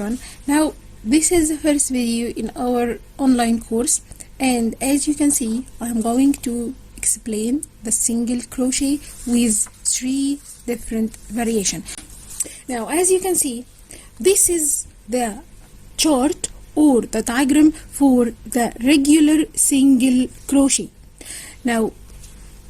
everyone. Now this is the first video in our online course, and as you can see I'm going to explain the single crochet with 3 different variations. Now as you can see, this is the chart or the diagram for the regular single crochet. Now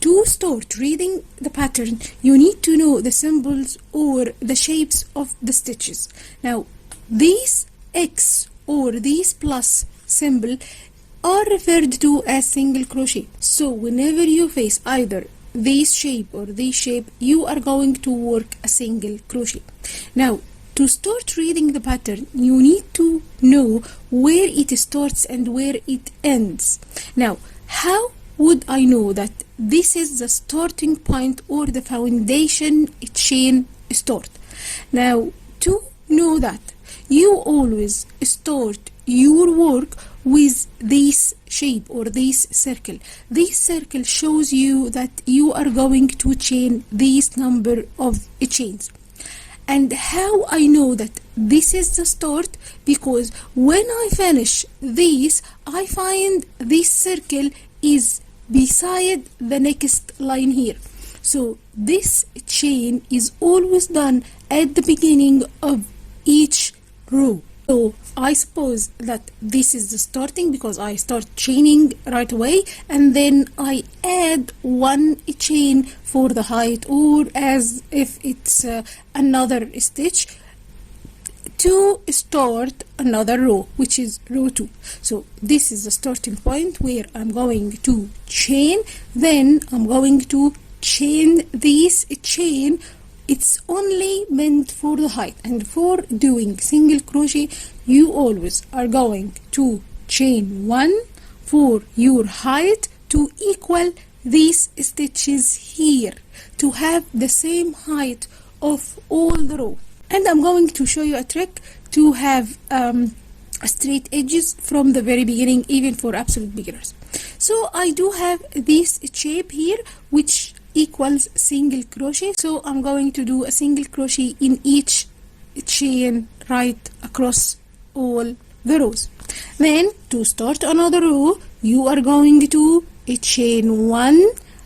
to start reading the pattern, you need to know the symbols or the shapes of the stitches. Now these X or these plus symbol are referred to as single crochet. So whenever you face either this shape or this shape, you are going to work a single crochet. Now to start reading the pattern, you need to know where it starts and where it ends. Now how would I know that this is the starting point or the foundation chain start? Now to know that, you always start your work with this shape or this circle. This circle shows you that you are going to chain this number of chains. And how I know that this is the start? Because when I finish this, I find this circle is beside the next line here. So this chain is always done at the beginning of each row. So I suppose that this is the starting because I start chaining right away, and then I add one chain for the height, or as if it's another stitch to start another row, which is row 2. So this is the starting point where I'm going to chain, then I'm going to chain this chain. It's only meant for the height, and for doing single crochet you always are going to chain 1 for your height to equal these stitches here, to have the same height of all the row. And I'm going to show you a trick to have straight edges from the very beginning, even for absolute beginners. So I do have this shape here which equals single crochet, so I'm going to do a single crochet in each chain right across all the rows. Then to start another row, you are going to chain 1,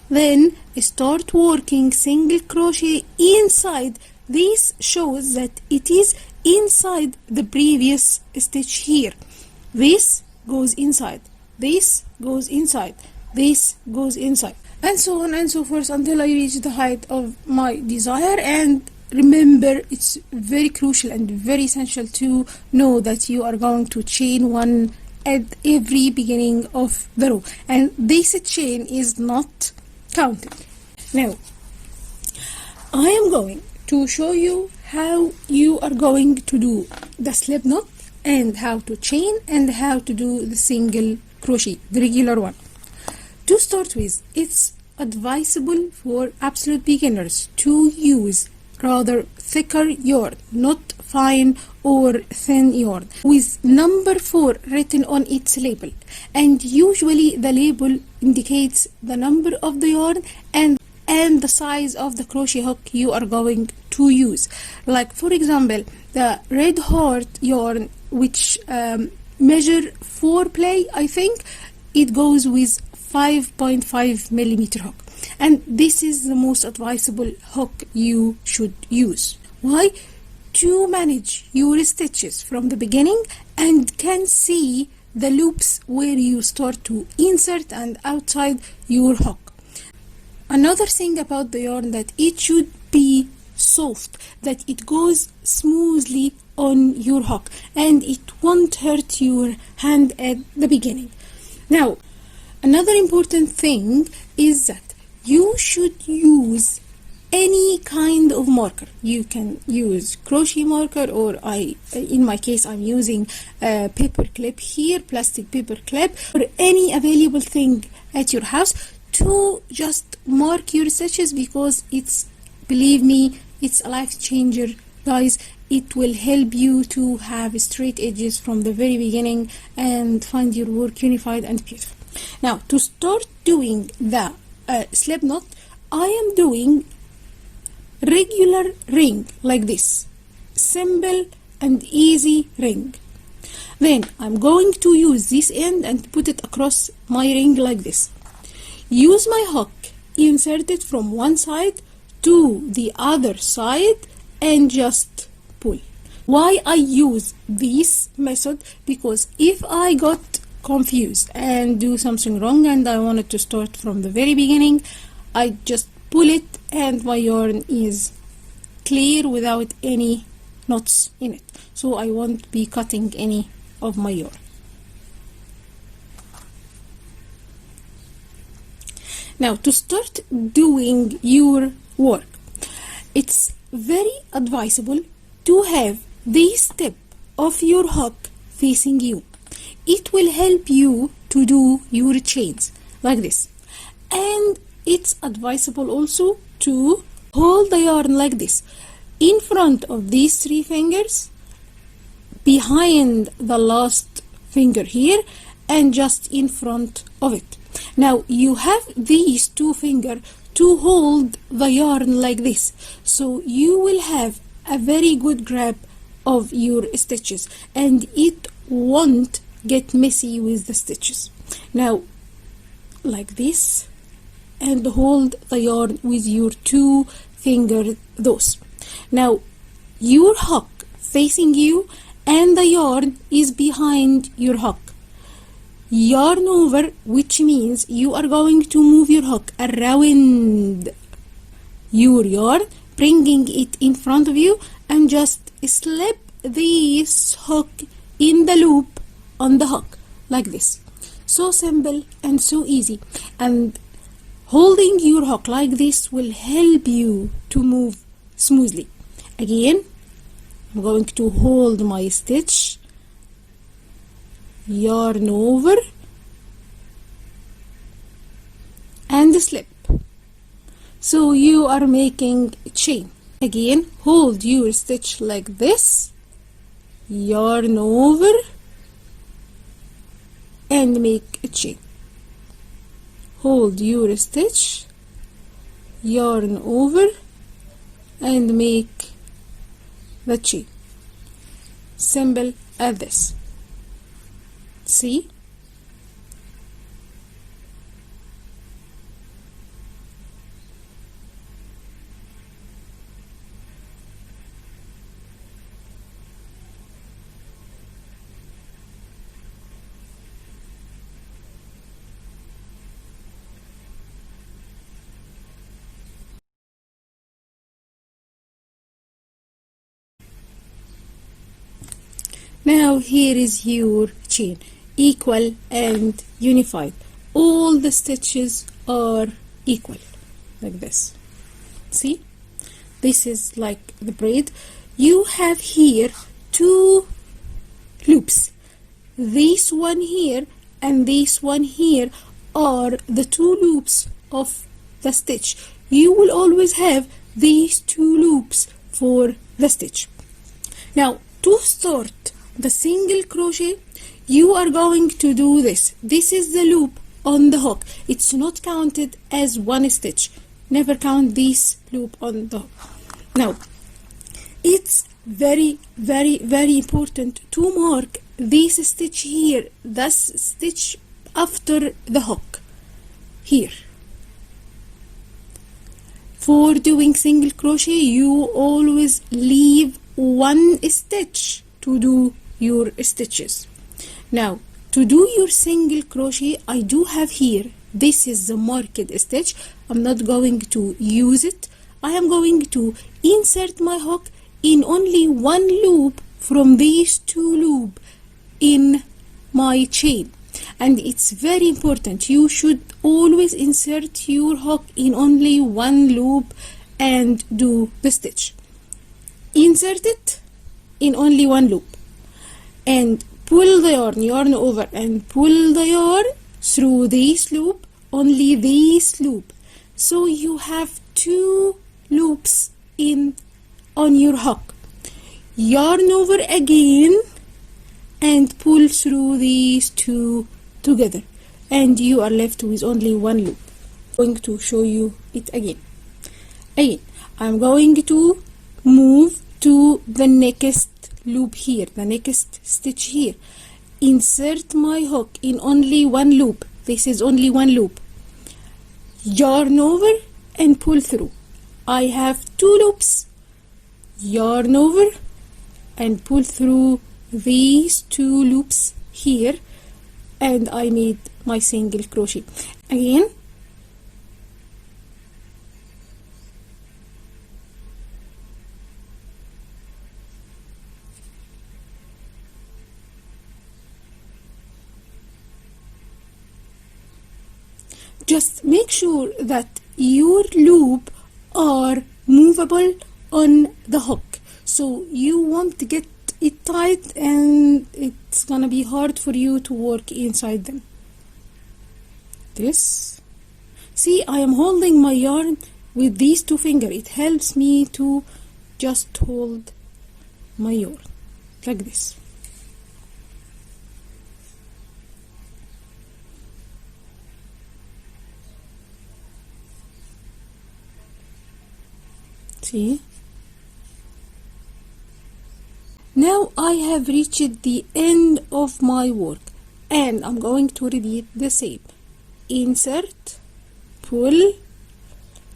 then start working single crochet inside. This shows that it is inside the previous stitch here. This goes inside, this goes inside, this goes inside, and so on and so forth until I reach the height of my desire. And remember, it's very crucial and very essential to know that you are going to chain 1 at every beginning of the row, and this chain is not counted. Now I am going to show you how you are going to do the slip knot, and how to chain, and how to do the single crochet, the regular one. To start with, it's advisable for absolute beginners to use rather thicker yarn, not fine or thin yarn, with number 4 written on its label. And usually the label indicates the number of the yarn and the size of the crochet hook you are going to use. Like for example, the red heart yarn, which measure 4 play, I think it goes with 5.5 millimeter hook, and this is the most advisable hook you should use. Why? To manage your stitches from the beginning and can see the loops where you start to insert and outside your hook. Another thing about the yarn, that it should be soft, that it goes smoothly on your hook and it won't hurt your hand at the beginning. Now another important thing is that you should use any kind of marker. You can use crochet marker, or in my case I'm using a paper clip here, plastic paper clip, or any available thing at your house to just mark your stitches, because it's, believe me, it's a life changer, guys. It will help you to have straight edges from the very beginning and find your work unified and beautiful. Now to start doing the slip knot, I am doing regular ring like this, simple and easy ring. Then I'm going to use this end and put it across my ring like this. Use my hook, insert it from one side to the other side and just pull. Why I use this method? Because if I got confused and do something wrong and I wanted to start from the very beginning, I just pull it and my yarn is clear without any knots in it. So I won't be cutting any of my yarn. Now to start doing your work, it's very advisable to have this tip of your hook facing you. It will help you to do your chains like this. And it's advisable also to hold the yarn like this in front of these 3 fingers, behind the last finger here, and just in front of it. Now you have these 2 fingers to hold the yarn like this, so you will have a very good grab of your stitches and it won't get messy with the stitches. Now like this, and hold the yarn with your 2 fingers those. Now your hook facing you and the yarn is behind your hook. Yarn over, which means you are going to move your hook around your yarn, bringing it in front of you, and just slip this hook in the loop on the hook like this. So simple and so easy, and holding your hook like this will help you to move smoothly. Again, I'm going to hold my stitch, yarn over and slip, so you are making a chain. Again, hold your stitch like this, yarn over and make a chain. Hold your stitch, yarn over and make the chain. Simple as this. See? Now here is your chain, equal and unified. All the stitches are equal like this. See, this is like the braid. You have here 2 loops. This one here and this one here are the 2 loops of the stitch. You will always have these 2 loops for the stitch. Now to start the single crochet, you are going to do this. This is the loop on the hook. It's not counted as one stitch. Never count this loop on the hook. Now, it's very important to mark this stitch here, this stitch after the hook here. For doing single crochet, you always leave 1 stitch to do your stitches. Now to do your single crochet, I do have here, this is the marked stitch. I'm not going to use it. I am going to insert my hook in only 1 loop from these 2 loops in my chain, and it's very important. You should always insert your hook in only 1 loop and do the stitch. Insert it in only 1 loop and pull the yarn over and pull the yarn through this loop, only this loop, so you have 2 loops on your hook. Yarn over again and pull through these 2 together, and you are left with only 1 loop. I'm going to show you it again. I'm going to move to the next loop here, the next stitch here. Insert my hook in only one loop. This is only one loop. Yarn over and pull through. I have 2 loops. Yarn over and pull through these 2 loops here, and I made my single crochet. Again, just make sure that your loop are movable on the hook, so you won't get it tight and it's gonna be hard for you to work inside them. This, see, I am holding my yarn with these 2 fingers. It helps me to just hold my yarn like this. See? Now I have reached the end of my work, and I'm going to repeat the same. Insert, pull,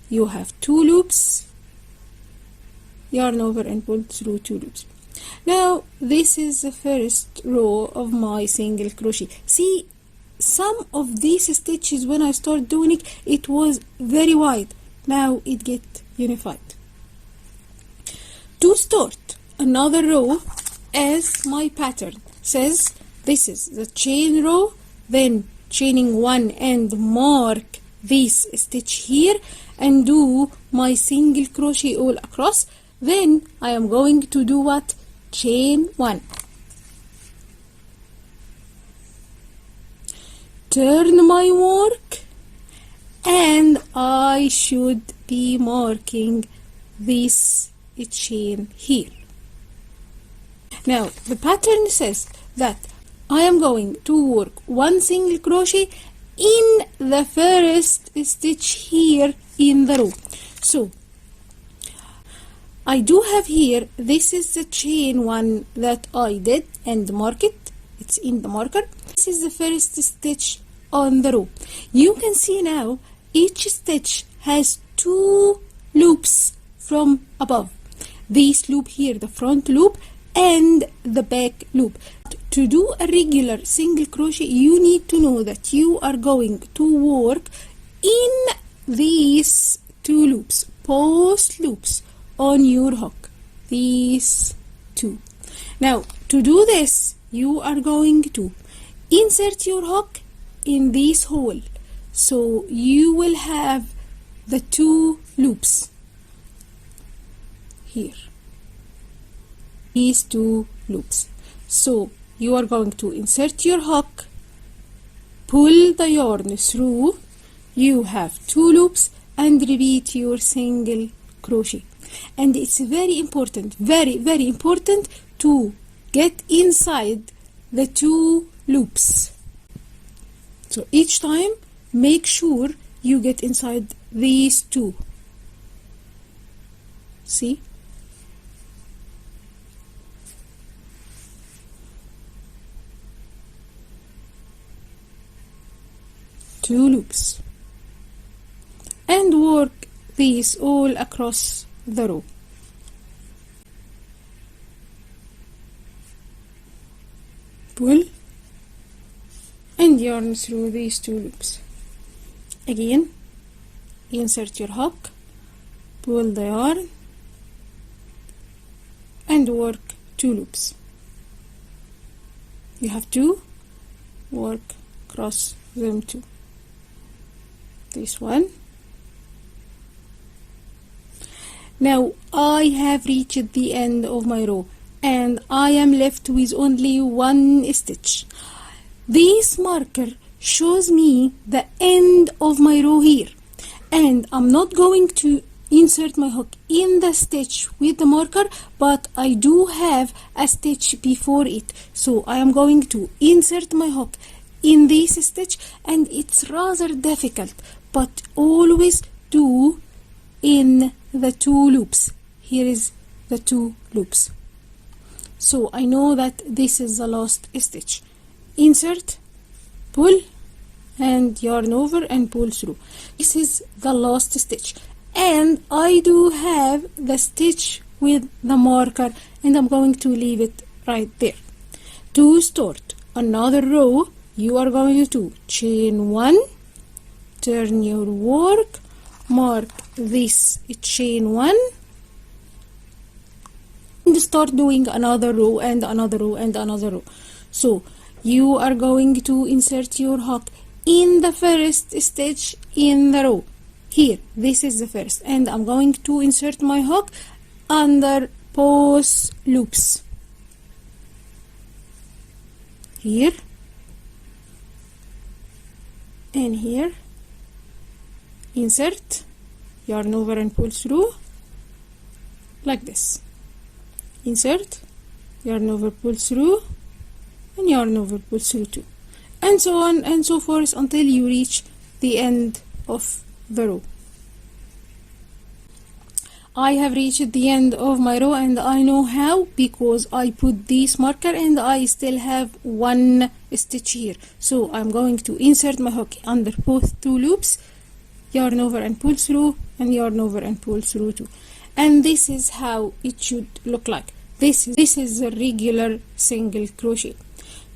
you have 2 loops, yarn over and pull through 2 loops. Now this is the first row of my single crochet. See, some of these stitches when I start doing it, it was very wide. Now it get unified. To start another row, as my pattern says, this is the chain row, then chaining 1 and mark this stitch here and do my single crochet all across. Then I am going to do what? Chain 1, turn my work, and I should be marking this chain here. Now the pattern says that I am going to work 1 single crochet in the first stitch here in the row. So I do have here, this is the chain 1 that I did and mark it. It's in the marker. This is the first stitch on the row. You can see now each stitch has 2 loops from above. This loop here, the front loop, and the back loop. To do a regular single crochet, you need to know that you are going to work in these 2 loops, post loops on your hook, these 2. Now to do this, you are going to insert your hook in this hole, so you will have the 2 loops here, these 2 loops. So you are going to insert your hook, pull the yarn through, you have 2 loops, and repeat your single crochet. And it's very important, very important to get inside the 2 loops. So each time make sure you get inside these 2. See? Two loops, and work these all across the row. Pull and yarn through these 2 loops. Again, insert your hook, pull the yarn, and work 2 loops. You have to work across them too. This one. Now I have reached the end of my row and I am left with only 1 stitch. This marker shows me the end of my row here, and I'm not going to insert my hook in the stitch with the marker, but I do have a stitch before it, so I am going to insert my hook in this stitch, and it's rather difficult, but always do in the 2 loops. Here is the 2 loops. So I know that this is the last stitch. Insert, pull, and yarn over and pull through. This is the last stitch, and I do have the stitch with the marker, and I'm going to leave it right there. To start another row, you are going to chain 1, turn your work, mark this chain 1, and start doing another row and another row and another row. So you are going to insert your hook in the first stitch in the row. Here, this is the first, and I'm going to insert my hook under both loops. Here and here. Insert, yarn over and pull through like this. Insert, yarn over, pull through, and yarn over, pull through too, and so on and so forth until you reach the end of the row. I have reached the end of my row, and I know how because I put this marker and I still have 1 stitch here. So I'm going to insert my hook under both 2 loops, yarn over and pull through, and yarn over and pull through too. And this is how it should look like. This is a regular single crochet.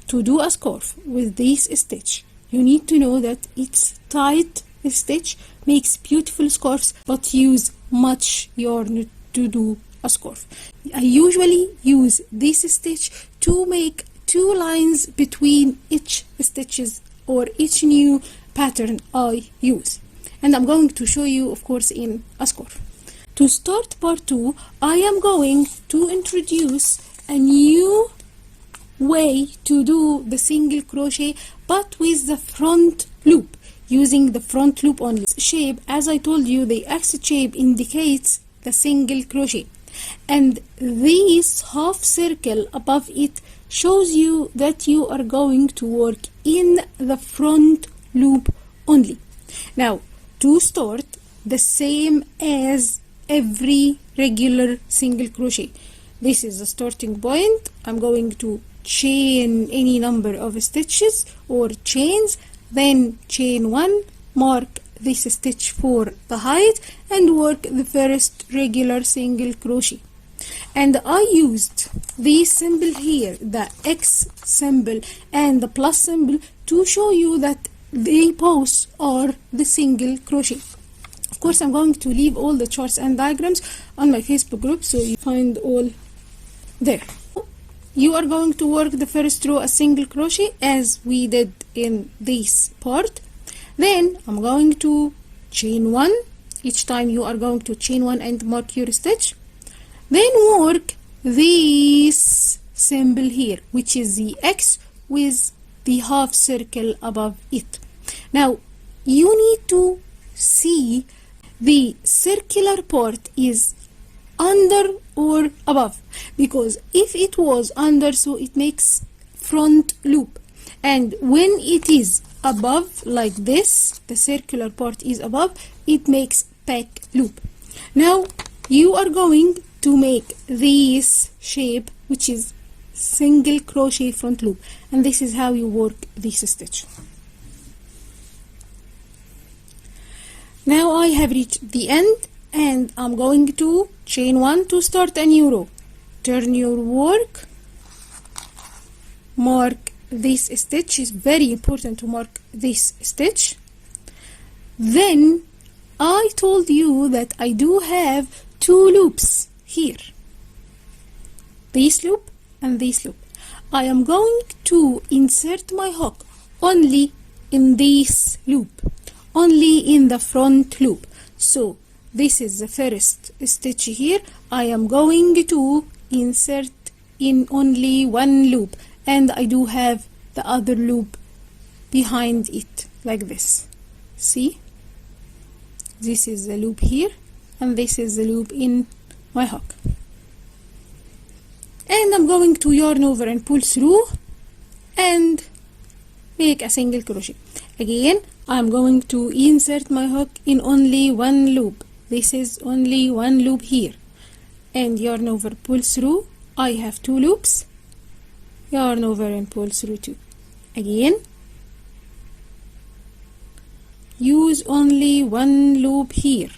To do a scarf with this stitch, you need to know that it's tight stitch makes beautiful scarves, but use much yarn to do a scarf. I usually use this stitch to make 2 lines between each stitches or each new pattern I use, and I'm going to show you, of course, in a scarf. To start part 2, I am going to introduce a new way to do the single crochet, but with the front loop, using the front loop only. Shape, as I told you, the X shape indicates the single crochet, and this half circle above it shows you that you are going to work in the front loop only. Now, to start, the same as every regular single crochet, this is the starting point. I'm going to chain any number of stitches or chains, then chain 1, mark this stitch for the height, and work the first regular single crochet. And I used this symbol here, the X symbol and the plus symbol, to show you that they both are the single crochet. Of course, I'm going to leave all the charts and diagrams on my Facebook group, so you find all there. You are going to work the first row a single crochet as we did in this part. Then I'm going to chain 1. Each time you are going to chain 1 and mark your stitch. Then work this symbol here, which is the X with the half circle above it. Now you need to see the circular part is under or above, because if it was under, so it makes front loop, and when it is above like this, the circular part is above, it makes back loop. Now you are going to make this shape, which is single crochet front loop, and this is how you work this stitch. Now I have reached the end, and I'm going to chain 1 to start a new row. Turn your work, mark this stitch. Is very important to mark this stitch. Then I told you that I do have 2 loops here, this loop and this loop. I am going to insert my hook only in this loop, only in the front loop. So this is the first stitch here. I am going to insert in only 1 loop, and I do have the other loop behind it like this. See, this is the loop here, and this is the loop in my hook, and I'm going to yarn over and pull through and make a single crochet. Again, I'm going to insert my hook in only 1 loop. This is only 1 loop here, and yarn over, pull through. I have 2 loops, yarn over and pull through 2. Again, use only 1 loop here.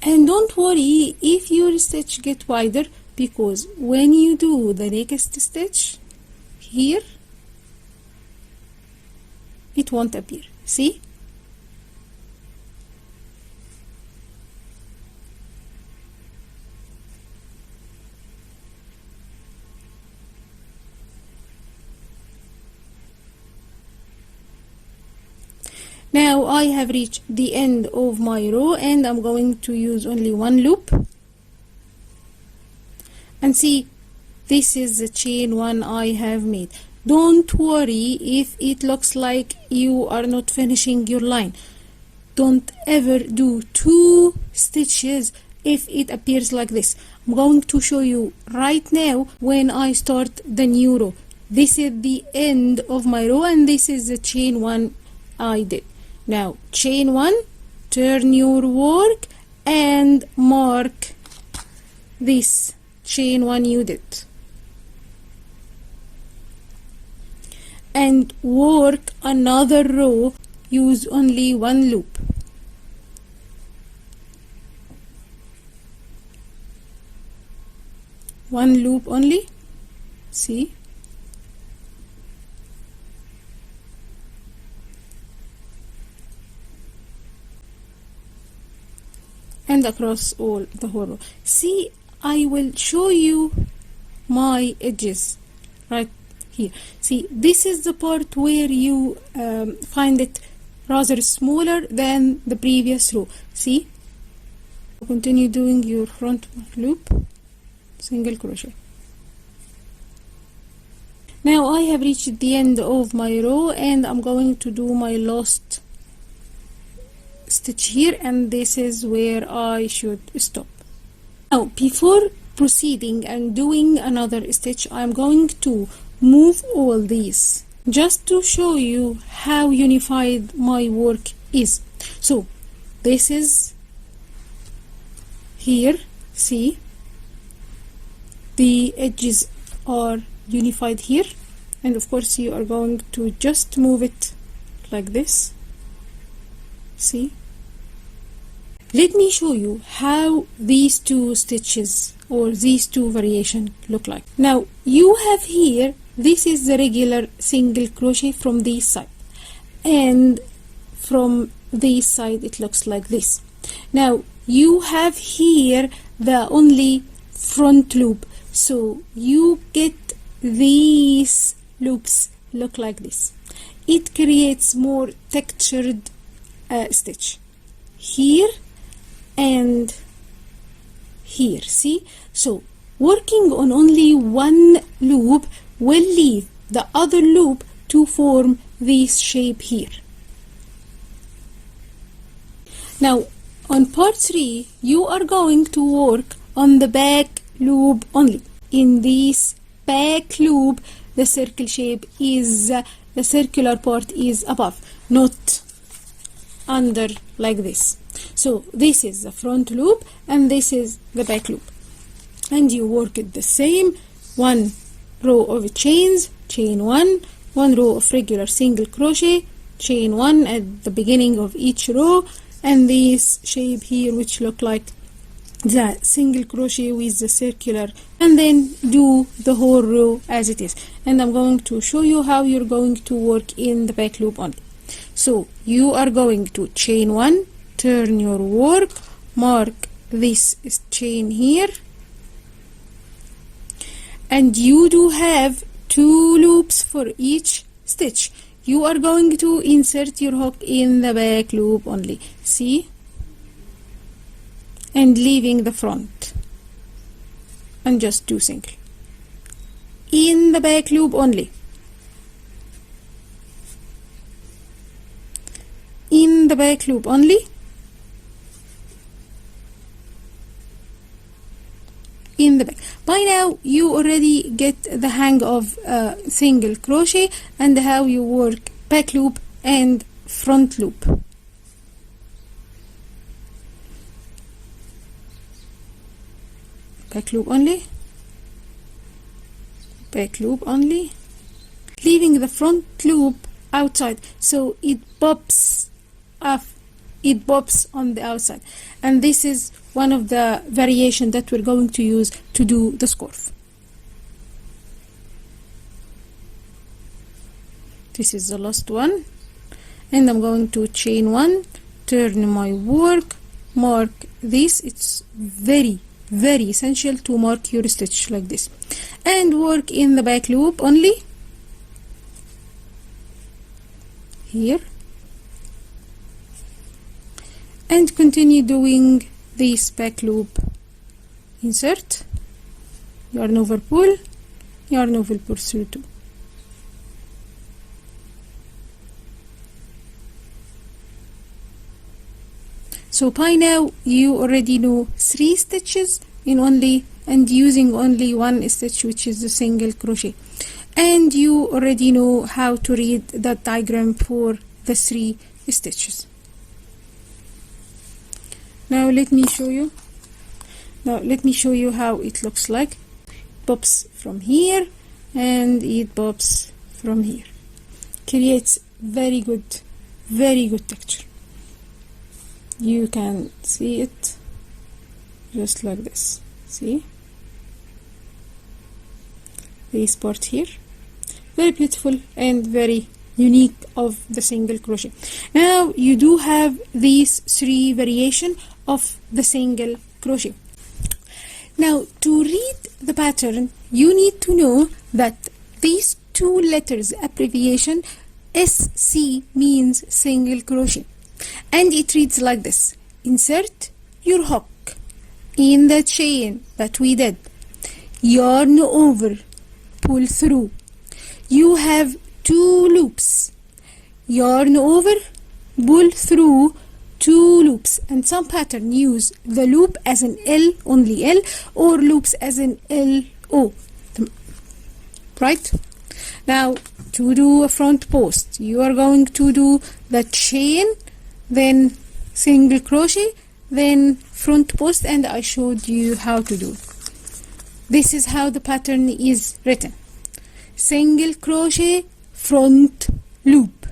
And don't worry if your stitch get wider, because when you do the next stitch here, it won't appear. See? Now I have reached the end of my row and I'm going to use only 1 loop. And see, this is the chain 1 I have made. Don't worry if it looks like you are not finishing your line. Don't ever do 2 stitches if it appears like this. I'm going to show you right now when I start the new row. This is the end of my row and this is the chain 1 I did. Now chain 1, turn your work and mark this chain 1 you did. And work another row, use only 1 loop. One loop only, see? And across all the whole row. See, I will show you my edges right here. See, this is the part where you find it rather smaller than the previous row. See, continue doing your front loop, single crochet. Now I have reached the end of my row and I'm going to do my last stitch here, and this is where I should stop. Now before proceeding and doing another stitch, I'm going to move all these just to show you how unified my work is. So this is here, see, the edges are unified here, and of course you are going to just move it like this. See, let me show you how these 2 stitches or these 2 variations look like. Now you have here, this is the regular single crochet from this side, and from this side it looks like this. Now you have here the only front loop, so you get these loops look like this. It creates more textured stitch here and here, see? So working on only 1 loop will leave the other loop to form this shape here. Now on part 3 you are going to work on the back loop only. In this back loop the circle shape is the circular part is above, not under like this. So this is the front loop and this is the back loop, and you work it the same. 1 row of chains, chain 1, 1 row of regular single crochet, chain 1 at the beginning of each row, and this shape here which look like the single crochet with the circular, and then do the whole row as it is. And I'm going to show you how you're going to work in the back loop only. So you are going to chain 1, turn your work, mark this chain here, and you do have 2 loops for each stitch. You are going to insert your hook in the back loop only, see, and leaving the front, and just do single in the back loop only, in the back loop only, By now you already get the hang of single crochet and how you work back loop and front loop. Back loop only, back loop only, leaving the front loop outside so it pops off, it pops on the outside. And this is one of the variation that we're going to use to do the scarf. This is the last one, and I'm going to chain one, turn my work, mark this. It's very essential to mark your stitch like this, and work in the back loop only here, and continue doing this back loop. Insert, yarn over, pull, yarn over, pull through 2. So by now you already know 3 stitches in only, and using only 1 stitch, which is the single crochet, and you already know how to read that diagram for the 3 stitches. Now let me show you. How it looks like. Pops from here and it pops from here. Creates very good texture. You can see it just like this. See this part here, very beautiful and very unique of the single crochet. Now you do have these 3 variation of the single crochet. Now to read the pattern you need to know that these 2 letters abbreviation SC means single crochet, and it reads like this. Insert your hook in the chain that we did, yarn over, pull through. You have 2 loops, yarn over, pull through 2 loops, and some pattern use the loop as an L, only L, or loops as an LO, right? Now to do a front post you are going to do the chain, then single crochet, then front post, and I showed you how to do. This is how the pattern is written: single crochet, front loop.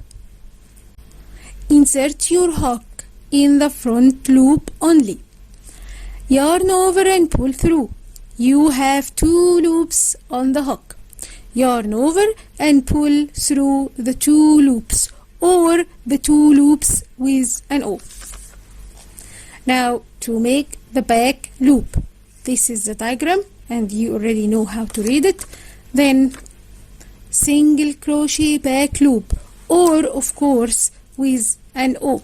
Insert your hook in the front loop only, yarn over and pull through. You have 2 loops on the hook, yarn over and pull through the 2 loops, or the 2 loops with an O. Now to make the back loop, this is the diagram and you already know how to read it. Then single crochet back loop, or of course with an O.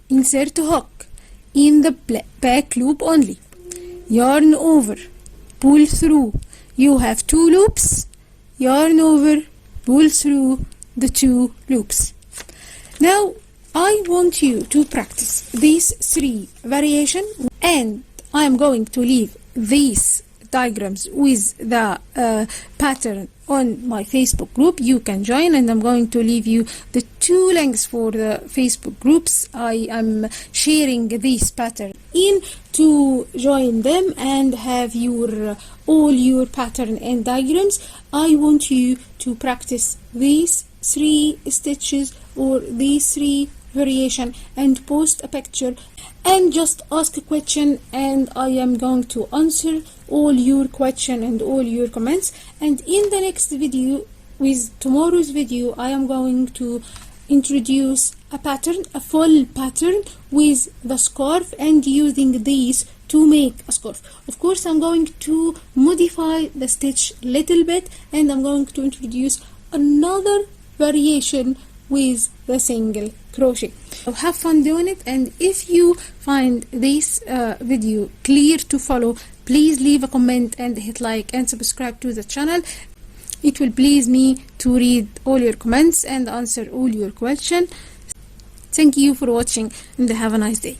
Insert a hook in the back loop only, yarn over, pull through. You have 2 loops, yarn over, pull through the 2 loops. Now I want you to practice these 3 variation, and I am going to leave these diagrams with the pattern on my Facebook group. You can join, and I'm going to leave you the 2 links for the Facebook groups. I am sharing this pattern in to join them and have your all your pattern and diagrams. I want you to practice these 3 stitches or these 3 variation and post a picture and just ask a question, and I am going to answer all your question and all your comments. And in the next video, with tomorrow's video, I am going to introduce a pattern, a full pattern with the scarf, and using these to make a scarf. Of course I'm going to modify the stitch little bit, and I'm going to introduce another variation with the single crochet. So have fun doing it, and if you find this video clear to follow, please leave a comment and hit like and subscribe to the channel. It will please me to read all your comments and answer all your questions. Thank you for watching, and have a nice day.